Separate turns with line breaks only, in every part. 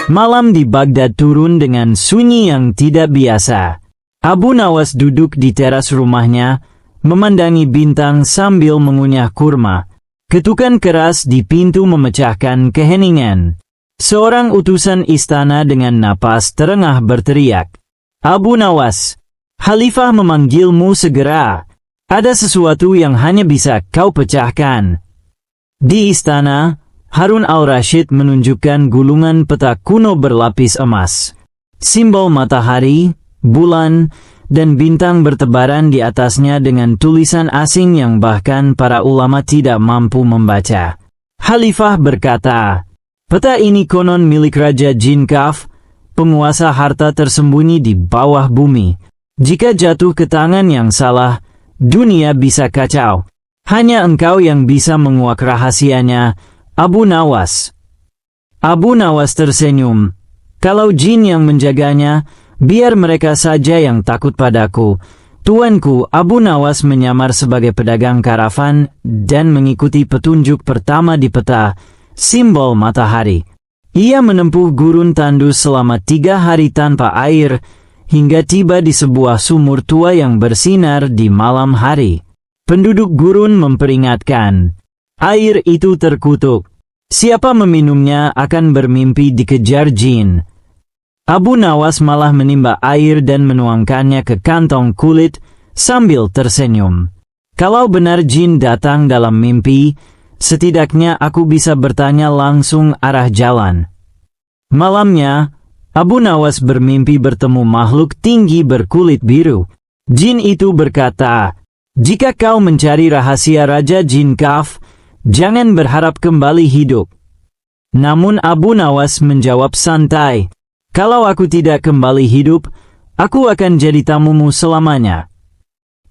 Malam di Baghdad turun dengan sunyi yang tidak biasa. Abu Nawas duduk di teras rumahnya, memandangi bintang sambil mengunyah kurma. Ketukan keras di pintu memecahkan keheningan. Seorang utusan istana dengan napas terengah berteriak, "Abu Nawas, Khalifah memanggilmu segera. Ada sesuatu yang hanya bisa kau pecahkan." Di istana, Harun al-Rashid menunjukkan gulungan peta kuno berlapis emas. Simbol matahari, bulan, dan bintang bertebaran di atasnya dengan tulisan asing yang bahkan para ulama tidak mampu membaca. Khalifah berkata, "Peta ini konon milik Raja Jin Kaf, penguasa harta tersembunyi di bawah bumi. Jika jatuh ke tangan yang salah, dunia bisa kacau. Hanya engkau yang bisa menguak rahasianya, Abu Nawas." Abu Nawas tersenyum. "Kalau jin yang menjaganya, biar mereka saja yang takut padaku. Tuanku." Abu Nawas menyamar sebagai pedagang karavan dan mengikuti petunjuk pertama di peta, simbol matahari. Ia menempuh gurun tandus selama 3 hari tanpa air, hingga tiba di sebuah sumur tua yang bersinar di malam hari. Penduduk gurun memperingatkan, air itu terkutuk. Siapa meminumnya akan bermimpi dikejar jin. Abu Nawas malah menimba air dan menuangkannya ke kantong kulit sambil tersenyum. "Kalau benar jin datang dalam mimpi, setidaknya aku bisa bertanya langsung arah jalan." Malamnya, Abu Nawas bermimpi bertemu makhluk tinggi berkulit biru. Jin itu berkata, "Jika kau mencari rahasia Raja Jin Kaf, jangan berharap kembali hidup." Namun Abu Nawas menjawab santai, "Kalau aku tidak kembali hidup, aku akan jadi tamumu selamanya."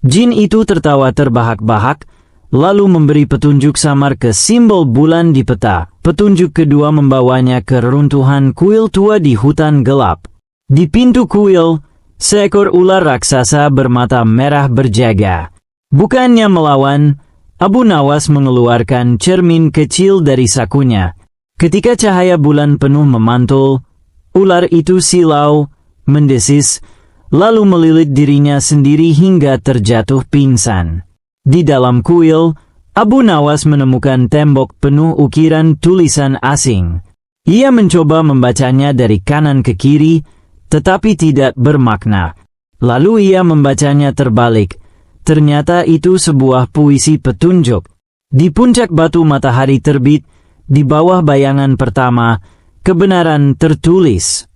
Jin itu tertawa terbahak-bahak, lalu memberi petunjuk samar ke simbol bulan di peta. Petunjuk kedua membawanya ke reruntuhan kuil tua di hutan gelap. Di pintu kuil, seekor ular raksasa bermata merah berjaga. Bukannya melawan, Abu Nawas mengeluarkan cermin kecil dari sakunya. Ketika cahaya bulan penuh memantul, ular itu silau, mendesis, lalu melilit dirinya sendiri hingga terjatuh pingsan. Di dalam kuil, Abu Nawas menemukan tembok penuh ukiran tulisan asing. Ia mencoba membacanya dari kanan ke kiri, tetapi tidak bermakna. Lalu ia membacanya terbalik. Ternyata itu sebuah puisi petunjuk. Di puncak batu matahari terbit, di bawah bayangan pertama, kebenaran tertulis.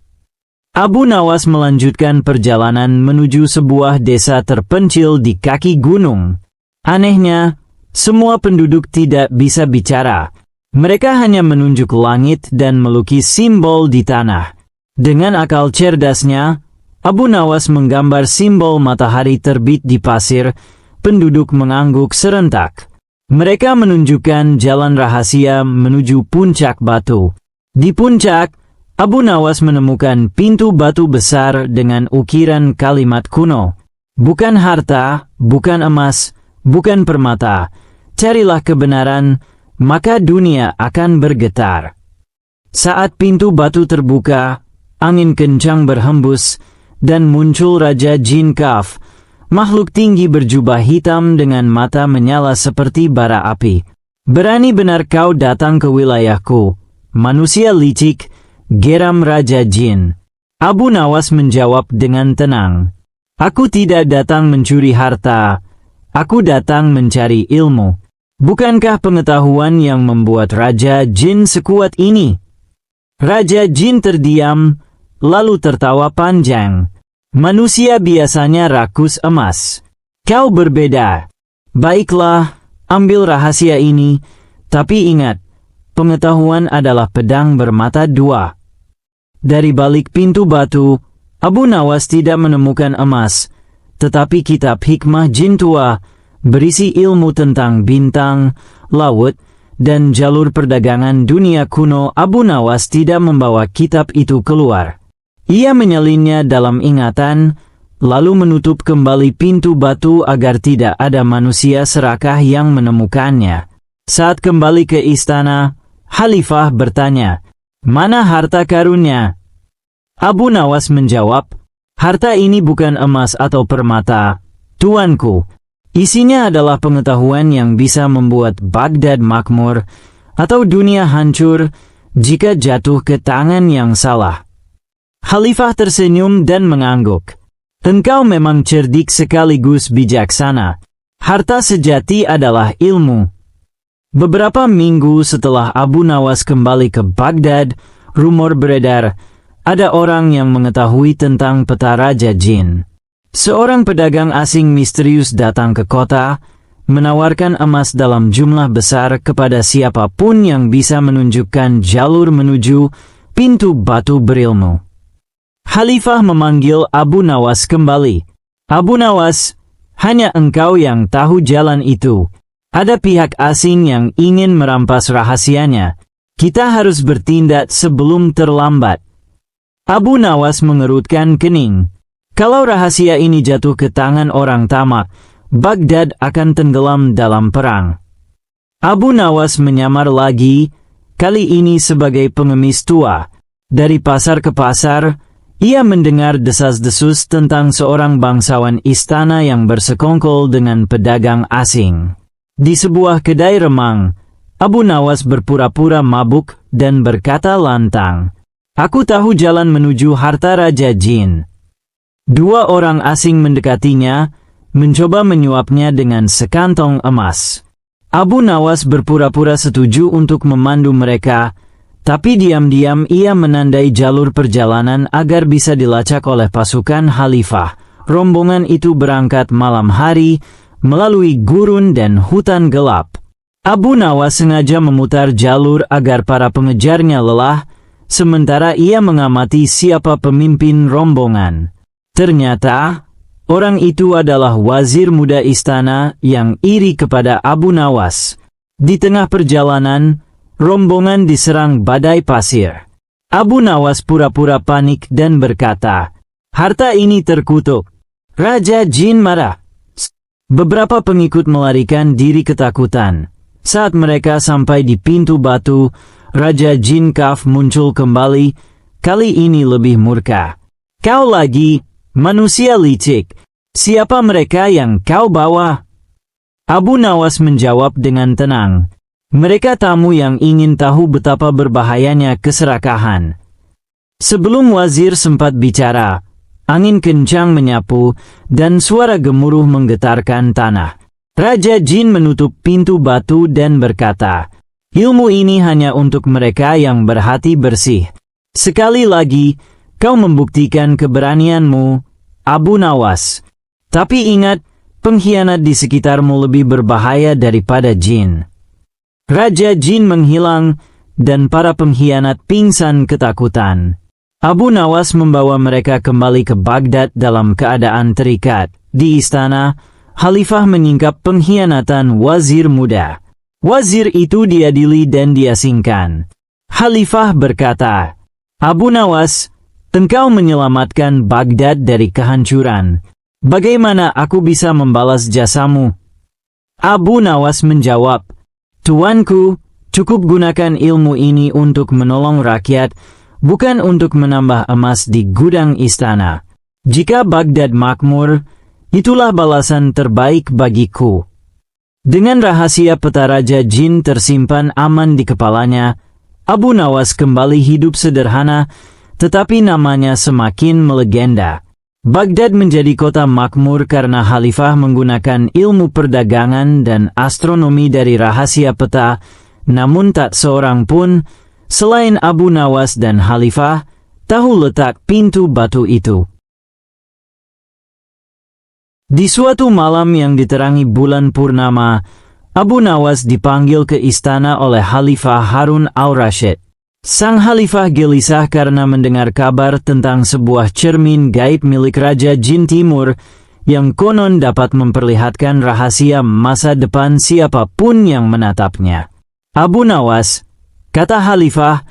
Abu Nawas melanjutkan perjalanan menuju sebuah desa terpencil di kaki gunung. Anehnya, semua penduduk tidak bisa bicara. Mereka hanya menunjuk langit dan melukis simbol di tanah. Dengan akal cerdasnya, Abu Nawas menggambar simbol matahari terbit di pasir. Penduduk mengangguk serentak. Mereka menunjukkan jalan rahasia menuju puncak batu. Di puncak, Abu Nawas menemukan pintu batu besar dengan ukiran kalimat kuno. "Bukan harta, bukan emas, bukan permata. Carilah kebenaran, maka dunia akan bergetar." Saat pintu batu terbuka, angin kencang berhembus, dan muncul Raja Jin Kaf, makhluk tinggi berjubah hitam dengan mata menyala seperti bara api. "Berani benar kau datang ke wilayahku, manusia licik," geram Raja Jin. Abu Nawas menjawab dengan tenang, "Aku tidak datang mencuri harta, aku datang mencari ilmu." Bukankah pengetahuan yang membuat Raja Jin sekuat ini? Raja Jin terdiam, lalu tertawa panjang. "Manusia biasanya rakus emas. Kau berbeda. Baiklah, ambil rahasia ini, tapi ingat, pengetahuan adalah pedang bermata dua." Dari balik pintu batu, Abu Nawas tidak menemukan emas, tetapi kitab hikmah jin tua, berisi ilmu tentang bintang, laut, dan jalur perdagangan dunia kuno. Abu Nawas tidak membawa kitab itu keluar. Ia menyalinnya dalam ingatan, lalu menutup kembali pintu batu agar tidak ada manusia serakah yang menemukannya. Saat kembali ke istana, Khalifah bertanya, Mana harta karunnya? Abu Nawas menjawab, harta ini bukan emas atau permata, tuanku. Isinya adalah pengetahuan yang bisa membuat Baghdad makmur atau dunia hancur jika jatuh ke tangan yang salah. Khalifah tersenyum dan mengangguk. Engkau memang cerdik sekaligus bijaksana. Harta sejati adalah ilmu. Beberapa minggu setelah Abu Nawas kembali ke Baghdad, rumor beredar, ada orang yang mengetahui tentang peta Raja Jin. Seorang pedagang asing misterius datang ke kota, menawarkan emas dalam jumlah besar kepada siapapun yang bisa menunjukkan jalur menuju pintu batu berilmu. Khalifah memanggil Abu Nawas kembali. Abu Nawas, hanya engkau yang tahu jalan itu. Ada pihak asing yang ingin merampas rahasianya. Kita harus bertindak sebelum terlambat. Abu Nawas mengerutkan kening. Kalau rahasia ini jatuh ke tangan orang tamak, Baghdad akan tenggelam dalam perang. Abu Nawas menyamar lagi, kali ini sebagai pengemis tua. Dari pasar ke pasar, ia mendengar desas-desus tentang seorang bangsawan istana yang bersekongkol dengan pedagang asing. Di sebuah kedai remang, Abu Nawas berpura-pura mabuk dan berkata lantang, "Aku tahu jalan menuju harta Raja Jin." Dua orang asing mendekatinya, mencoba menyuapnya dengan sekantong emas. Abu Nawas berpura-pura setuju untuk memandu mereka, tapi diam-diam ia menandai jalur perjalanan agar bisa dilacak oleh pasukan Khalifah. Rombongan itu berangkat malam hari, melalui gurun dan hutan gelap. Abu Nawas sengaja memutar jalur agar para pengejarnya lelah, sementara ia mengamati siapa pemimpin rombongan. Ternyata, orang itu adalah wazir muda istana yang iri kepada Abu Nawas. Di tengah perjalanan, rombongan diserang badai pasir. Abu Nawas pura-pura panik dan berkata, "Harta ini terkutuk. Raja Jin marah." Beberapa pengikut melarikan diri ketakutan. Saat mereka sampai di pintu batu, Raja Jin Kaf muncul kembali, kali ini lebih murka. "Kau lagi, manusia licik. Siapa mereka yang kau bawa?" Abu Nawas menjawab dengan tenang, "Mereka tamu yang ingin tahu betapa berbahayanya keserakahan." Sebelum wazir sempat bicara, angin kencang menyapu dan suara gemuruh menggetarkan tanah. Raja Jin menutup pintu batu dan berkata, "Ilmu ini hanya untuk mereka yang berhati bersih. Sekali lagi, kau membuktikan keberanianmu, Abu Nawas. Tapi ingat, pengkhianat di sekitarmu lebih berbahaya daripada jin." Raja Jin menghilang dan para pengkhianat pingsan ketakutan. Abu Nawas membawa mereka kembali ke Baghdad dalam keadaan terikat. Di istana, Khalifah menyingkap pengkhianatan wazir muda. Wazir itu diadili dan diasingkan. Khalifah berkata, "Abu Nawas, engkau menyelamatkan Baghdad dari kehancuran. Bagaimana aku bisa membalas jasamu?" Abu Nawas menjawab, "Tuanku, cukup gunakan ilmu ini untuk menolong rakyat, bukan untuk menambah emas di gudang istana. Jika Baghdad makmur, itulah balasan terbaik bagiku." Dengan rahasia peta Raja Jin tersimpan aman di kepalanya, Abu Nawas kembali hidup sederhana, tetapi namanya semakin melegenda. Baghdad menjadi kota makmur karena Khalifah menggunakan ilmu perdagangan dan astronomi dari rahasia peta, namun tak seorang pun selain Abu Nawas dan Khalifah tahu letak pintu batu itu. Di suatu malam yang diterangi bulan purnama, Abu Nawas dipanggil ke istana oleh Khalifah Harun al-Rashid. Sang Khalifah gelisah karena mendengar kabar tentang sebuah cermin gaib milik Raja Jin Timur yang konon dapat memperlihatkan rahasia masa depan siapapun yang menatapnya. "Abu Nawas," kata Khalifah,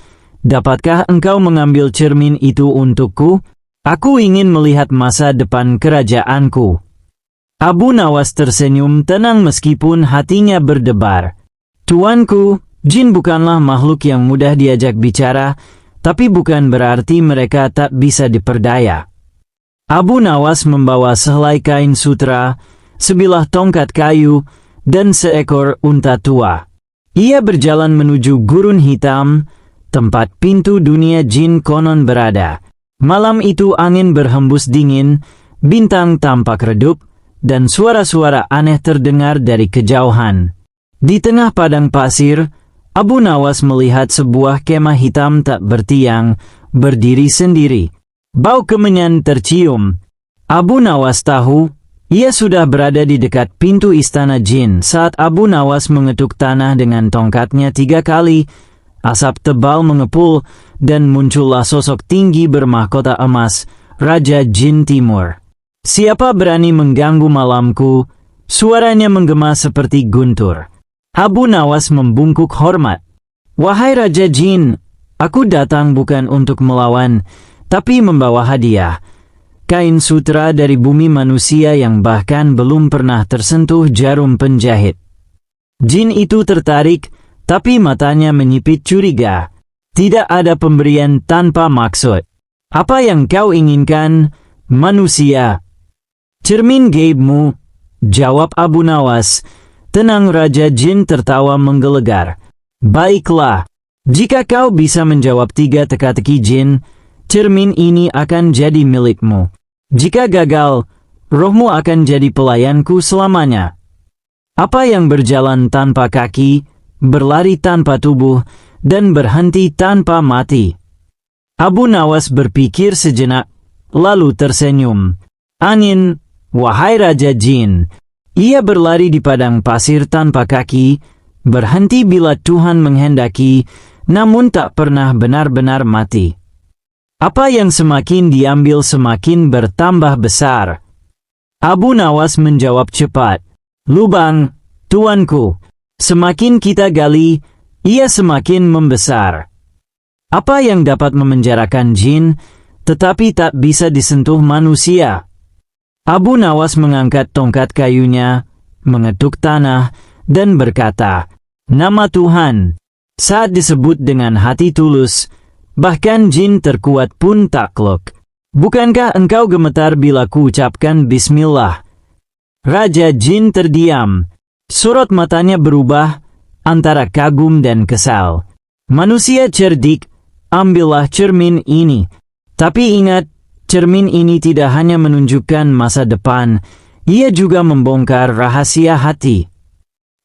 "dapatkah engkau mengambil cermin itu untukku? Aku ingin melihat masa depan kerajaanku." Abu Nawas tersenyum tenang meskipun hatinya berdebar. "Tuanku, jin bukanlah makhluk yang mudah diajak bicara, tapi bukan berarti mereka tak bisa diperdaya. Abu Nawas membawa sehelai kain sutra, sebilah tongkat kayu, dan seekor unta tua. Ia berjalan menuju gurun hitam, tempat pintu dunia jin konon berada. Malam itu angin berhembus dingin, bintang tampak redup, dan suara-suara aneh terdengar dari kejauhan. Di tengah padang pasir, Abu Nawas melihat sebuah kemah hitam tak bertiang, berdiri sendiri. Bau kemenyan tercium. Abu Nawas tahu, ia sudah berada di dekat pintu istana jin saat Abu Nawas mengetuk tanah dengan tongkatnya 3 kali. Asap tebal mengepul, dan muncullah sosok tinggi bermahkota emas, Raja Jin Timur. "Siapa berani mengganggu malamku?" Suaranya menggema seperti guntur. Abu Nawas membungkuk hormat. "Wahai Raja Jin, aku datang bukan untuk melawan, tapi membawa hadiah. Kain sutra dari bumi manusia yang bahkan belum pernah tersentuh jarum penjahit." Jin itu tertarik, tapi matanya menyipit curiga. "Tidak ada pemberian tanpa maksud. Apa yang kau inginkan, manusia?" "Cermin gaibmu," jawab Abu Nawas. Tenang, Raja Jin tertawa menggelegar. "Baiklah, jika kau bisa menjawab 3 teka-teki jin, cermin ini akan jadi milikmu. Jika gagal, rohmu akan jadi pelayanku selamanya." Apa yang berjalan tanpa kaki, berlari tanpa tubuh, dan berhenti tanpa mati? Abu Nawas berpikir sejenak, lalu tersenyum. "Angin, wahai Raja Jin." Ia berlari di padang pasir tanpa kaki, berhenti bila Tuhan menghendaki, namun tak pernah benar-benar mati. Apa yang semakin diambil semakin bertambah besar. Abu Nawas menjawab cepat, "Lubang, tuanku. Semakin kita gali, ia semakin membesar." Apa yang dapat memenjarakan jin, tetapi tak bisa disentuh manusia? Abu Nawas mengangkat tongkat kayunya, mengetuk tanah, dan berkata, "Nama Tuhan." Saat disebut dengan hati tulus, bahkan jin terkuat pun takluk. "Bukankah engkau gemetar bila kuucapkan Bismillah?" Raja Jin terdiam. Sorot matanya berubah antara kagum dan kesal. "Manusia cerdik, ambillah cermin ini. Tapi ingat, cermin ini tidak hanya menunjukkan masa depan, ia juga membongkar rahasia hati."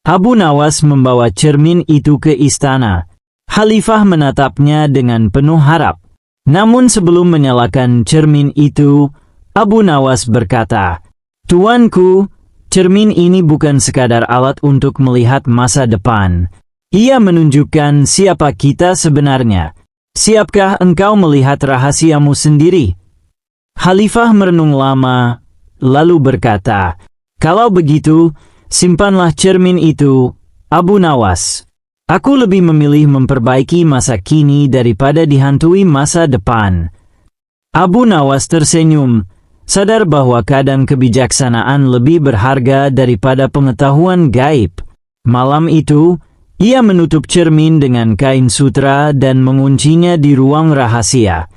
Abu Nawas membawa cermin itu ke istana. Khalifah menatapnya dengan penuh harap. Namun sebelum menyalakan cermin itu, Abu Nawas berkata, "Tuanku, cermin ini bukan sekadar alat untuk melihat masa depan. Ia menunjukkan siapa kita sebenarnya. Siapkah engkau melihat rahasiamu sendiri?" Khalifah merenung lama, lalu berkata, "Kalau begitu, simpanlah cermin itu, Abu Nawas. Aku lebih memilih memperbaiki masa kini daripada dihantui masa depan." Abu Nawas tersenyum, sadar bahwa kadang kebijaksanaan lebih berharga daripada pengetahuan gaib. Malam itu, ia menutup cermin dengan kain sutra dan menguncinya di ruang rahasia.